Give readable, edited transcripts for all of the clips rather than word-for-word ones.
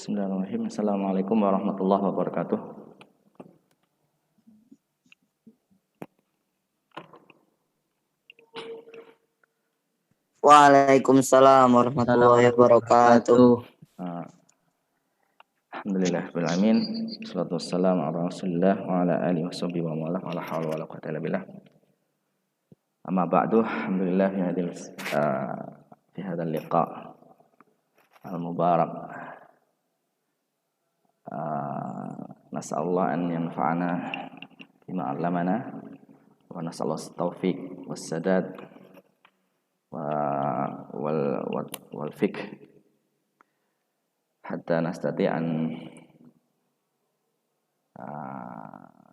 Bismillahirrahmanirrahim. Assalamualaikum warahmatullahi wabarakatuh. Waalaikumsalam warahmatullahi wabarakatuh. Alhamdulillah bil alamin. Wassalatu wassalamu ala Rasulillah wa ala alihi washabbihi wa wala wala haula wala quwwata illa billah. Amma ba'du. Alhamdulillah fi hadzal liqa' al-mubarak. Nas'alullah an yanfa'ana bima 'allamana wa nas'alullah at-taufiq was-sadad wal fiqh hatta nastati' an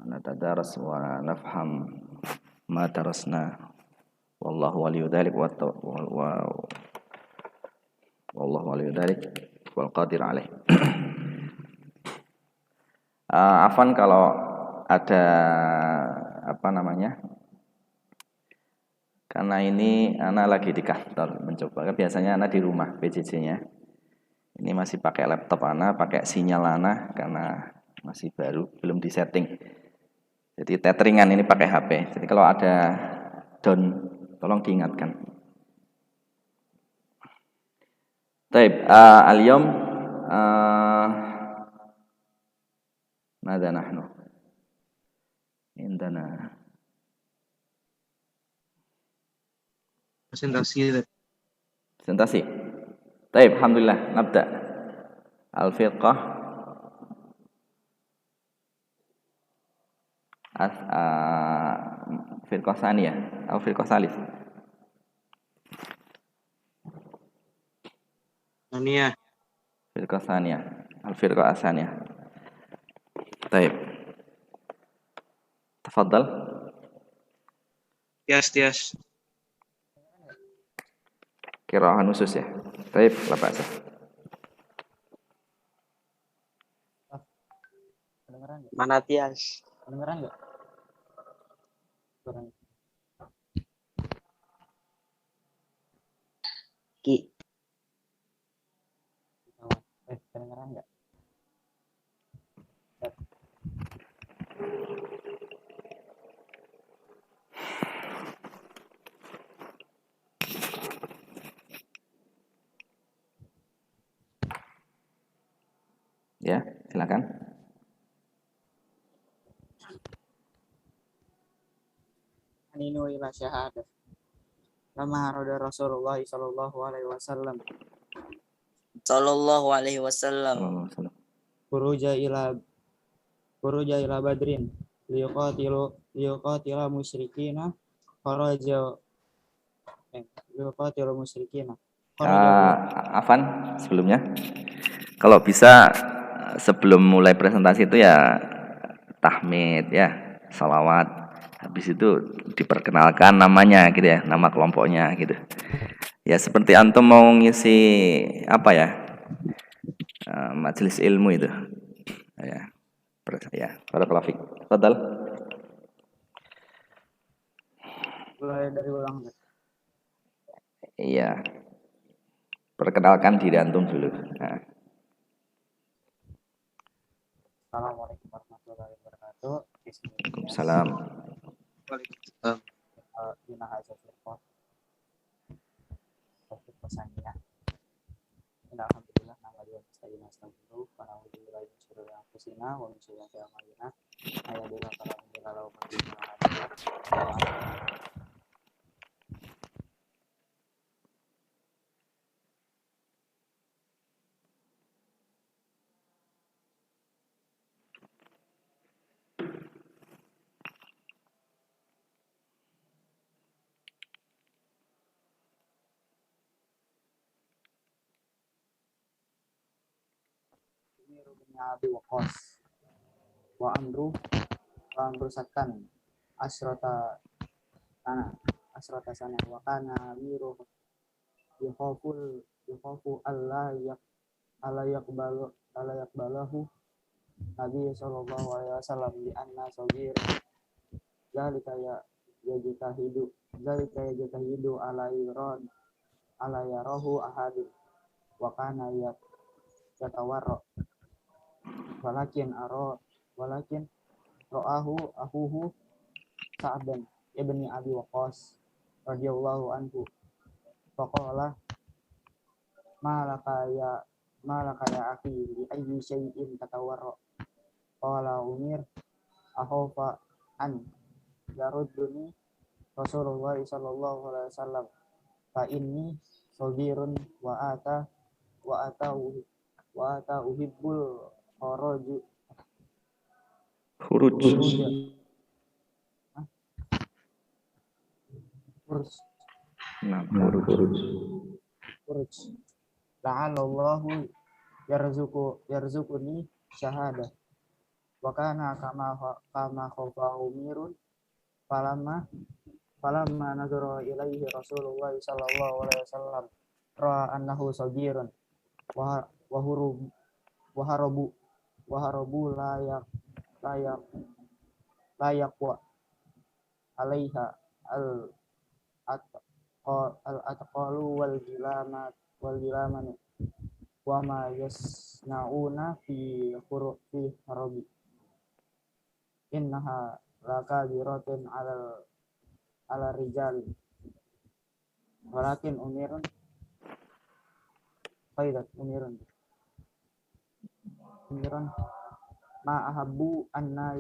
natadaras wa nafham ma darasna wallahu waliyyu dzalik wallahu waliyyu dzalik wal qadir alaih. Afan kalau ada karena ini anak lagi di kantor mencoba, biasanya anak di rumah PJJ-nya. Ini masih pakai laptop anak, pakai sinyal anak karena masih baru, belum disetting. Jadi tetheringan ini pakai HP. Jadi kalau ada down, tolong diingatkan. Baik, al-yawm ماذا نحن عندنا presentasi. Baik, alhamdulillah, nabda. Al-firqah firqah tsaniyah atau firqah tsalits. Tsaniyah. Firqah tsaniyah, al-firqah tsaniyah. Baik. Tafadhal. Tias. Qiraah khusus ya. Baik, la ba'sa. Mana Tias? Kedengeran nggak? Ki. Kedengeran nggak? Ya, silakan. Aninu ila syahadah. Lama harada Rasulullah sallallahu alaihi wasallam. Sallallahu alaihi wasallam. Furuja ila badrin liyuqatila musyrikina kharaja liyuqatila musyrikina. Afan sebelumnya, kalau bisa sebelum mulai presentasi itu ya tahmid ya, salawat. Habis itu diperkenalkan namanya gitu ya, nama kelompoknya gitu. Ya seperti antum mau ngisi majelis ilmu itu. Ya. Barakallahu fiik. Tafadhal. Mulai dari ulang. Iya. Perkenalkan diri antum dulu. Nah. Assalamualaikum warahmatullahi wabarakatuh. Waalaikumsalam. Waalaikumsalam. Bina haza firqah. Pesannya. Alhamdulillah nahmaduhu wa nasta'inuhu wa na'udzu billahi min shururi anfusina wa min sayyiati a'malina. Ayyadillahu fala mudilla lahu wa man yudlil fala hadiya lahu. Abi Waqqas wa amru sakan asrata sana wa kana miru yukhafu alla yaqbalahu Nabi sallallahu alaihi wasallam li anna sagir zalika yajtahidu ala yarahu ahad wa kana yatawarra walakin ro'ahu ahuhu Sa'dan ibni Abi Waqqas radhiyallahu anhu faqala malaka ya akhi li ayyi syai'in tatawarra qala umir akhafa an yarudduni Rasulullah sallallahu alaihi wasallam fa inni sabirun wa ata uhibbul khuruj Khuruj. Nah, khuruj la'allahu yarzuquni syahada wa kana kama khafa umirun falamma nazara ilaihi Rasulullah sallallahu alaihi wasallam ra'a annahu sabirun wa harabu la yaqwa alaiha al atqalu wal gilaman wa ma yasnauna fi harabi innaha lakabiratun ala rijal walakin umirun ma ahabbu anna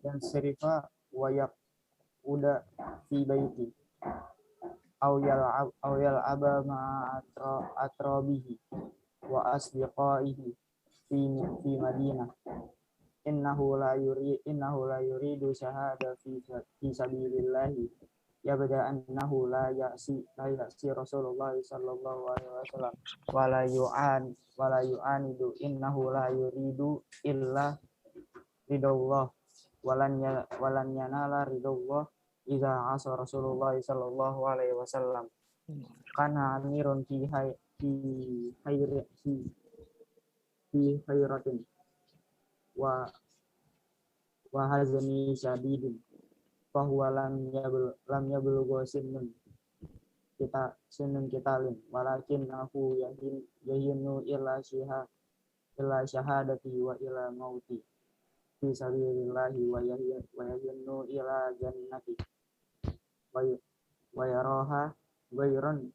yan sarifa wayak uda fi baiti aw yal'aba ma atrabihi wa asdiqaihi fi madinah innahu la yuridu syahada fi sabilillahi yabda annahu la ya'si Rasulullah sallallahu alaihi wasallam wala yu'anidu innahu la yuridu illa ridallah walan yanala ridallah idza asa Rasulullah sallallahu alaihi wasallam kana amirun fi hayratin wa hazani syadidin fahuwa lam yablughu sinnun kitalin walakin aku yahinu illa syahadati wa ila mauti fi sabilillahi wa yahinu ila jannati wa yaraha ghairan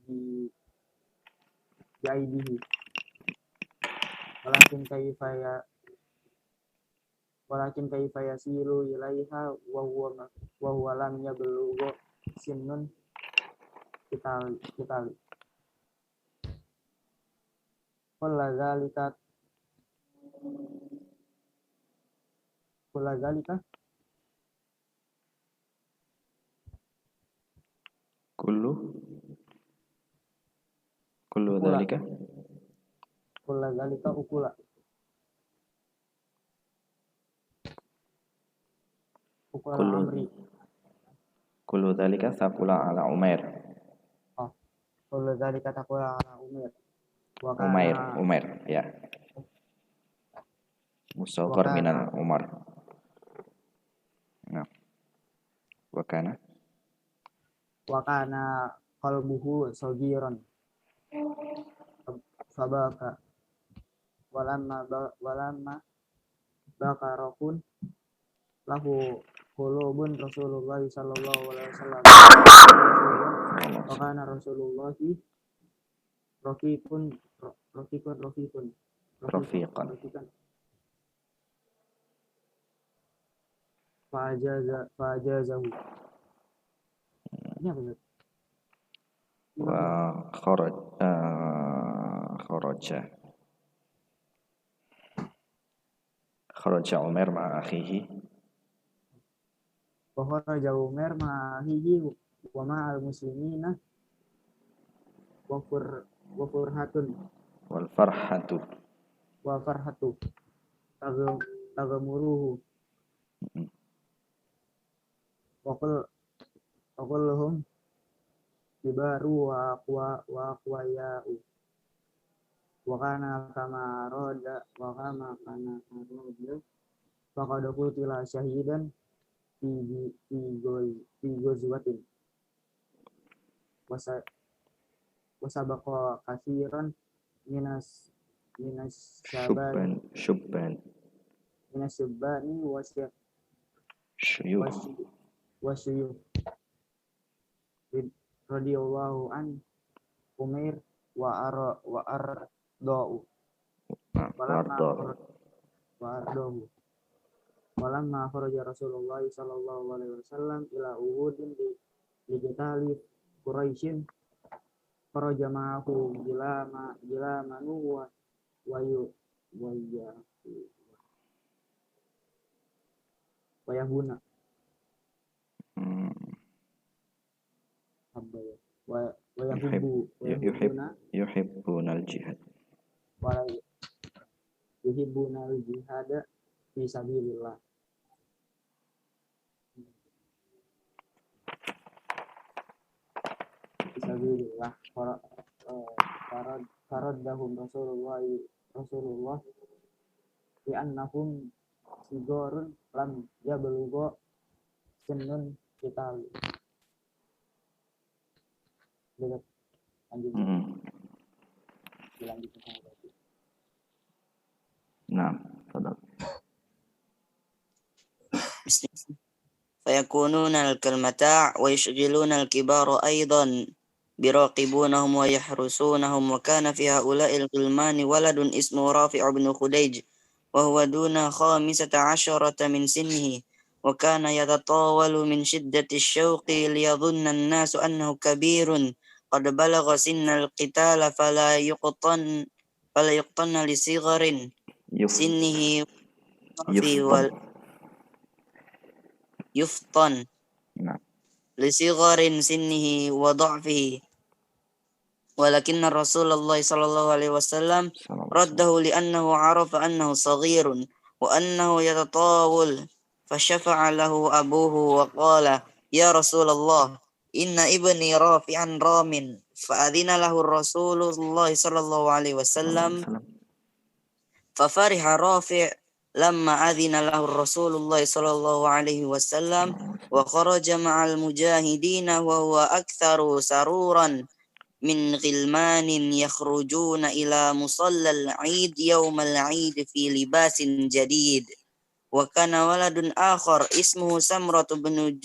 bi aidihi walakin kaifa yasilu ilaiha wa huwa lam yablughu sinnun kitali kulla zalika kullu dzalika amri kullu dzalika saqula ala Umair. kullu zalika taqula ala wa kana Umair ya. Musaghar minal Umar. Nah. Wa kana qalbuhu sagiran fabaka walamma bakarakun lahu qulubun Rasulullah sallallahu alaihi wasallam wa kana Rasulullah rafiqan fajazahu ini apa ya? Wa kharaja Umar ma'a akhihi wa kharaja Umar ma'a akhihi wa ma'al muslimina wa farhatun tagamuruhu wa qul lahum kibaru wa aqwaya'u wa kana kama roda wa kama kana roda faqad qutila syahidan fi gozwatin wasa wasabaqa katsiran minas syabani Syubban. minas syabani Syuyuh. wasyuyuh radhiyallahu an Umair wa arda'u Wardo. walamma kharaja Rasulullah sallallahu alaihi wasallam ila Uhudin li qitali Quraisyin kharaja ma'ahu jilamanu wa yahuna Hmm. wa yahubbuna Yuhibbunal jihad. wa yuhibbuna al-jihada fi sabilillah. Fisabilillah faraddahum Rasulullah li annahum sigorun lam yablugha sunnun kita lanjut dilanjutin sama berarti. Nah, tafadhal. فيكونون الكالمتاع ويشغلون الكبار أيضا بيراقبونهم ويحرسونهم. وكان في هؤلاء الغلمان ولد اسمه رافع بن خديج وهو دون 15 من سنه وكان يتطاول من شدة الشوق ليظن الناس أنه كبير قد بلغ سن القتال فلا يقطن لصغر سنه يفطن لصغر سنه وضعفه. ولكن رسول الله صلى الله عليه وسلم رده لأنه عرف أنه صغير وأنه يتطاول فشفع له أبوه وقال يا رسول الله إن ابني رافعا رام فأذن له الرسول الله صلى الله عليه وسلم ففرح رافع لما أذن له الرسول الله صلى الله عليه وسلم وخرج مع المجاهدين وهو أكثر سرورا من غلمان يخرجون إلى مصلى العيد يوم العيد في لباس جديد. وكان ولد آخر اسمه سمرة بن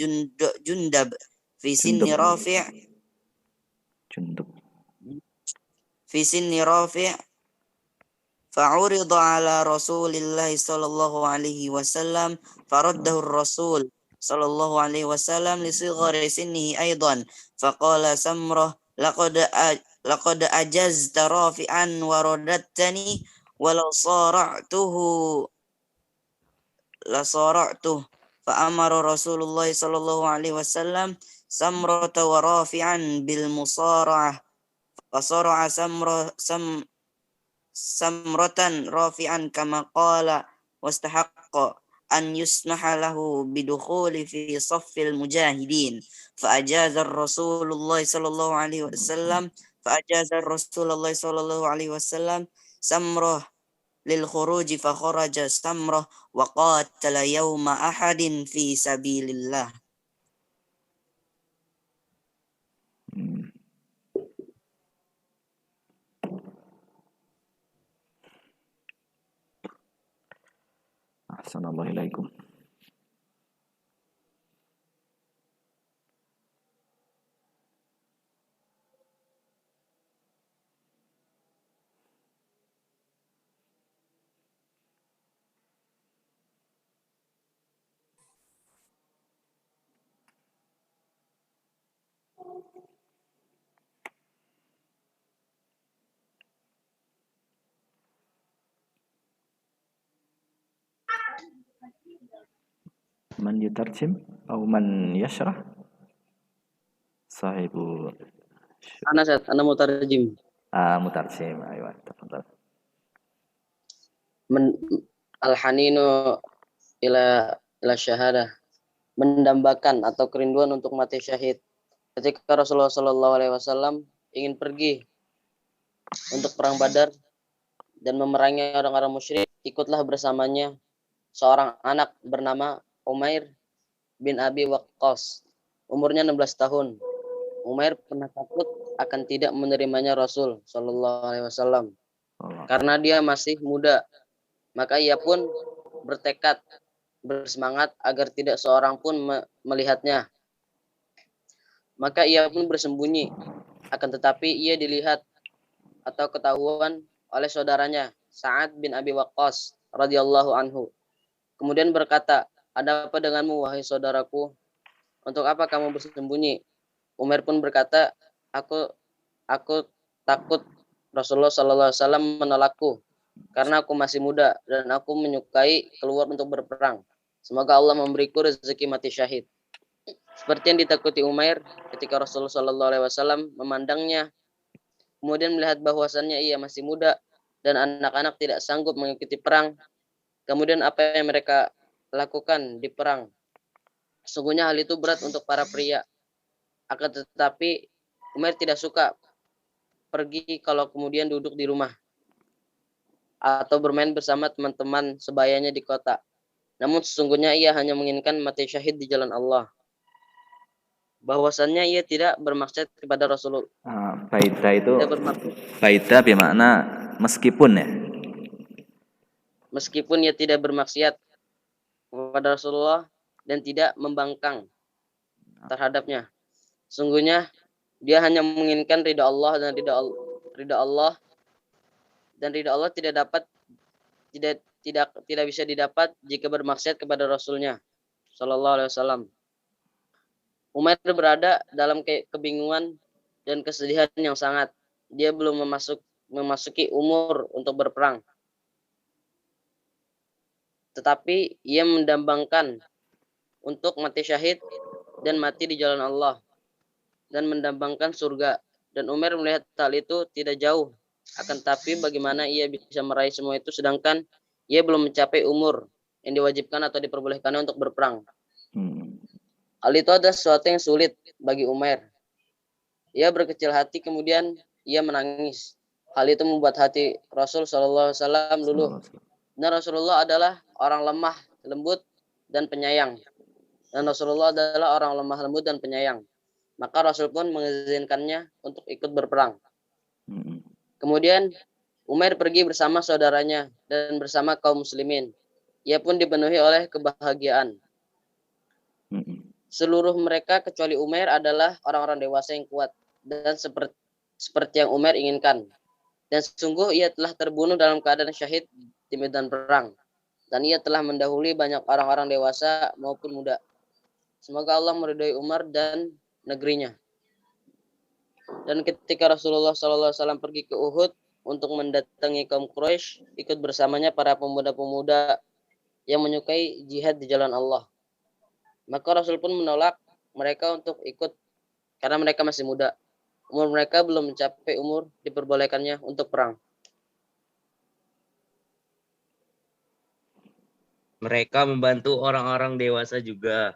جندب في سن رافع فعرض على رسول الله صلى الله عليه وسلم فرده الرسول صلى الله عليه وسلم لصغر سنه أيضا فقال سمرة لقد أجزت رافعا ورددتني ولو صارعته فأمر رسول الله صلى الله عليه وسلم سمرة ورافعا بالمصارعة فصرع سمرة رافعا كما قال واستحق أن يسمح له بدخول في صف المجاهدين فأجاز الرسول الله صلى الله عليه وسلم سمرة للخروج فخرج سمرة وقاتل يوم أحد في سبيل الله. Ahsanallahu ilaikum. Man yutarjim atau man yashrah? Sahibu Ana mutarjim. Mutarjim. Ayo, tafadhal. Al-haninu ila syahadah, mendambakan atau kerinduan untuk mati syahid. Ketika Rasulullah SAW ingin pergi untuk perang Badar, dan memerangi orang-orang musyrik, ikutlah bersamanya seorang anak bernama Umair bin Abi Waqqas. Umurnya 16 tahun. Umair pernah takut akan tidak menerimanya Rasul Shallallahu Alaihi Wasallam karena dia masih muda. Maka ia pun bertekad, bersemangat agar tidak seorang pun melihatnya. Maka ia pun bersembunyi. Akan tetapi ia dilihat atau ketahuan oleh saudaranya Sa'ad bin Abi Waqqas radhiyallahu anhu. Kemudian berkata, "Ada apa denganmu wahai saudaraku? Untuk apa kamu bersembunyi?" Umar pun berkata, Aku takut Rasulullah Sallallahu Alaihi Wasallam menolakku karena aku masih muda dan aku menyukai keluar untuk berperang. Semoga Allah memberiku rezeki mati syahid." Seperti yang ditakuti Umair ketika Rasulullah Sallallahu Alaihi Wasallam memandangnya, kemudian melihat bahwasannya ia masih muda dan anak-anak tidak sanggup mengikuti perang. Kemudian apa yang mereka lakukan di perang? Sungguhnya hal itu berat untuk para pria. Akan tetapi Umair tidak suka pergi kalau kemudian duduk di rumah atau bermain bersama teman-teman sebayanya di kota. Namun sesungguhnya ia hanya menginginkan mati syahid di jalan Allah. Bahwasannya ia tidak bermaksud kepada Rasulullah. Baida itu, Tidak bermaksud. baida bermakna meskipun ya. Meskipun ia tidak bermaksiat kepada Rasulullah dan tidak membangkang terhadapnya. Sungguhnya dia hanya menginginkan ridha Allah dan ridha Allah tidak bisa didapat jika bermaksiat kepada Rasulnya Shallallahu Alaihi Wasallam. Umair berada dalam kebingungan dan kesedihan yang sangat. Dia belum memasuki umur untuk berperang, tetapi ia mendambangkan untuk mati syahid dan mati di jalan Allah dan mendambangkan surga. Dan Umar melihat hal itu tidak jauh. Akan tapi bagaimana ia bisa meraih semua itu sedangkan ia belum mencapai umur yang diwajibkan atau diperbolehkannya untuk berperang. Hal itu adalah sesuatu yang sulit bagi Umar. Ia berkecil hati kemudian ia menangis. Hal itu membuat hati Rasul Shallallahu Alaihi Wasallam luluh. Dan Rasulullah adalah orang lemah, lembut, dan penyayang. Dan Rasulullah adalah orang lemah, lembut, dan penyayang. Maka Rasul pun mengizinkannya untuk ikut berperang. Kemudian Umair pergi bersama saudaranya dan bersama kaum muslimin. Ia pun dipenuhi oleh kebahagiaan. Seluruh mereka kecuali Umair adalah orang-orang dewasa yang kuat dan seperti yang Umair inginkan. Dan sungguh ia telah terbunuh dalam keadaan syahid di medan perang. Dan ia telah mendahului banyak orang-orang dewasa maupun muda. Semoga Allah meridhai Umar dan negerinya. Dan ketika Rasulullah SAW pergi ke Uhud untuk mendatangi kaum Quraisy, ikut bersamanya para pemuda-pemuda yang menyukai jihad di jalan Allah. Maka Rasul pun menolak mereka untuk ikut karena mereka masih muda. Umur mereka belum mencapai umur diperbolehkannya untuk perang. Mereka membantu orang-orang dewasa juga,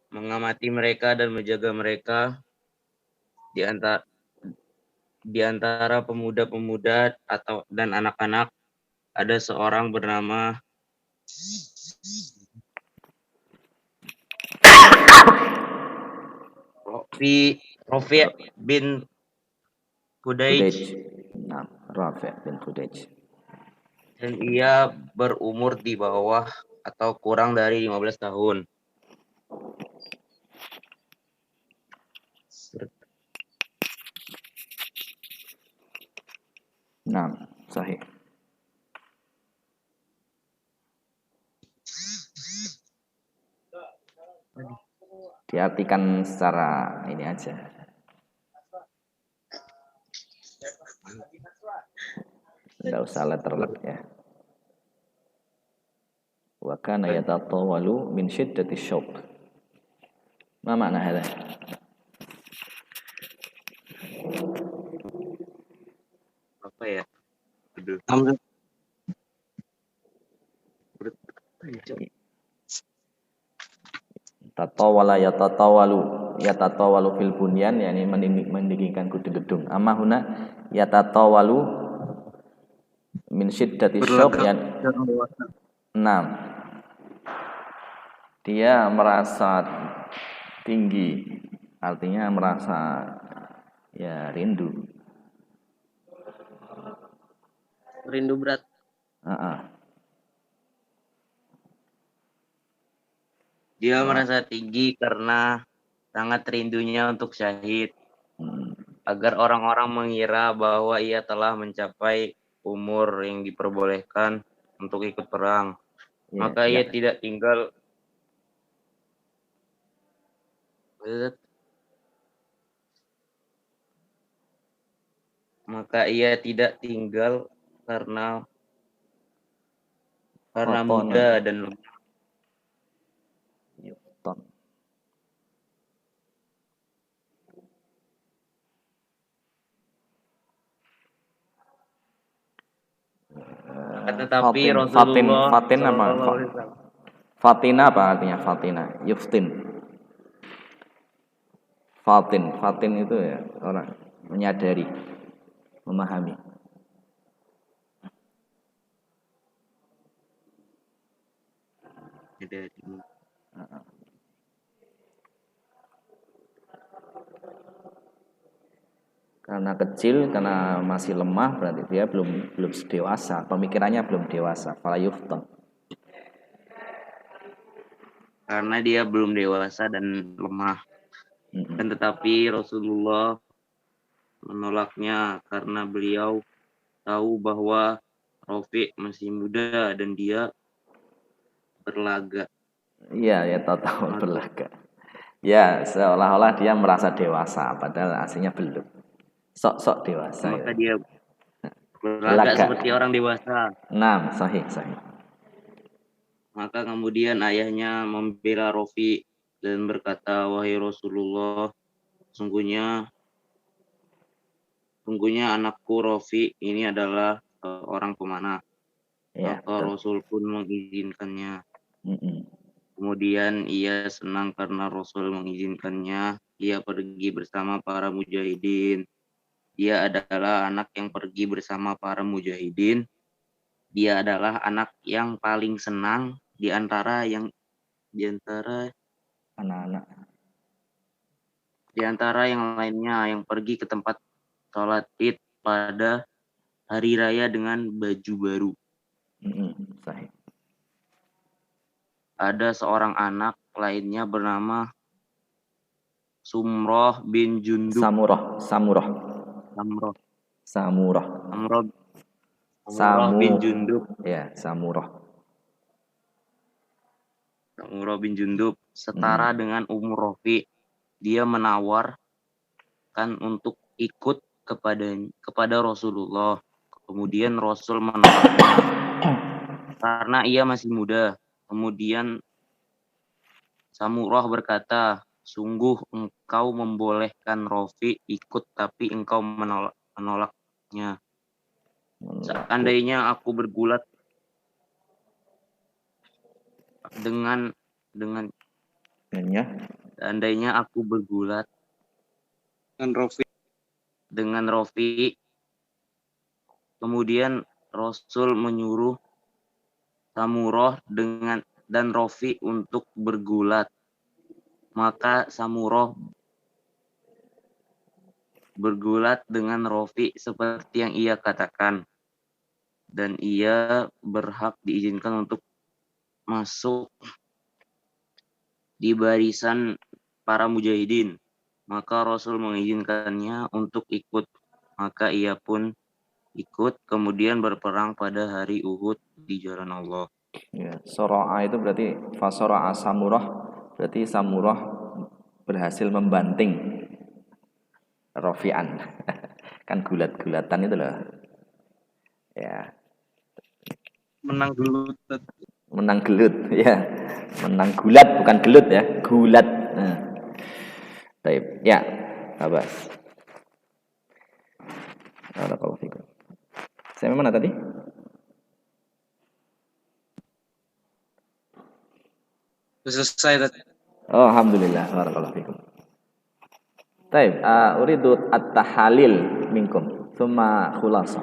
mengamati mereka dan menjaga mereka. Di antara pemuda-pemuda dan anak-anak ada seorang bernama Rafi' bin Khudaij. Nah, Rafi' bin Khudaij. Dan ia berumur di bawah atau kurang dari 15 tahun. Nah, sahih. Diartikan secara ini aja. Tidak usah letterlet ya. Wa kana yatatawalu min shiddati syauq. Ma makna hada? Apa ya? Tatawala yatatawalu fil bunyan, yakni meninggikan gedung-gedung. Amma huna yatatawalu min syiddati syauq ya. orang dewasa. 6. Dia merasa tinggi, artinya merasa ya rindu. Rindu berat. Dia merasa tinggi karena sangat rindunya untuk syahid. Agar orang-orang mengira bahwa ia telah mencapai umur yang diperbolehkan untuk ikut perang. Maka ia tidak tinggal karena muda dan lemah. Tetapi Rasulullah Fatina apa artinya Fatina? Yuftin. Fatin itu ya orang menyadari, memahami. Karena kecil, karena masih lemah, berarti dia belum dewasa, pemikirannya belum dewasa. Fala yuftan. Karena dia belum dewasa dan lemah. Dan tetapi Rasulullah menolaknya karena beliau tahu bahwa Rafi masih muda dan dia berlaga. Iya, ya tahu berlaga. Ya, seolah-olah dia merasa dewasa, padahal aslinya belum. Sok-sok dewasa. Maka dia berlaga seperti orang dewasa. 6, sahih. Maka kemudian ayahnya membela Rafi dan berkata, wahai Rasulullah, sungguhnya anakku Rafi ini adalah orang pemanah. Maka Rasul pun mengizinkannya. Kemudian ia senang karena Rasul mengizinkannya. Ia pergi bersama para mujahidin. Dia adalah anak yang pergi bersama para mujahidin. Dia adalah anak yang paling senang di antara anak-anak. Di antara yang lainnya yang pergi ke tempat sholat Id pada hari raya dengan baju baru. Sahih. Ada seorang anak lainnya bernama Sumroh bin Jundub. Samurah bin Jundub. Ya, Samurah. Samurah bin Jundub setara dengan umur Rafi. Dia menawarkan untuk ikut kepada Rasulullah. Kemudian Rasul menolaknya karena ia masih muda. Kemudian Samurah berkata, sungguh engkau membolehkan Rafi ikut tapi engkau menolaknya. Seandainya aku bergulat seandainya aku bergulat dengan Rafi, kemudian Rasul menyuruh Samurah dan Rafi untuk bergulat, maka Samurah bergulat dengan Rafi seperti yang ia katakan, dan ia berhak diizinkan untuk masuk di barisan para mujahidin. Maka Rasul mengizinkannya untuk ikut. Maka ia pun ikut, kemudian berperang pada hari Uhud di jalan Allah. Ya, Soro'a itu berarti Fasoro'a Samurah, berarti Samurah berhasil membanting Rafi'an. Kan gulat-gulatan itu loh. Ya. Menang gelut, ya. Menang gulat bukan gelut ya, gulat. Nah. Baik, ya. Abbas. Barakallahu fikum. Saya mana tadi? Selesai tadi. Oh, alhamdulillah. Barakallahu fikum. Baik, uridu at-tahalil minkum, thumma khulasah.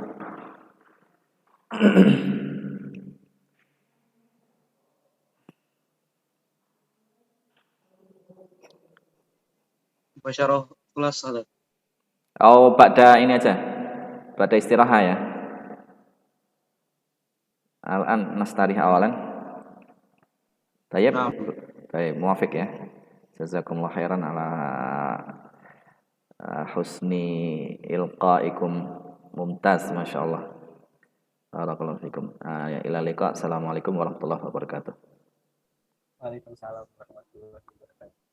Basyarah kelas ada. Oh, pada ini aja. Pada istirahat ya. Al-an nastarih awalan. Tayyib. Tayyib, muwafiq ya. Jazakumullah khairan ala husni ilqaikum. Mumtaz, masyaallah. Barakallahu fikum. Ya, ila liqa. Assalamualaikum warahmatullahi wabarakatuh. Waalaikumsalam warahmatullahi wabarakatuh.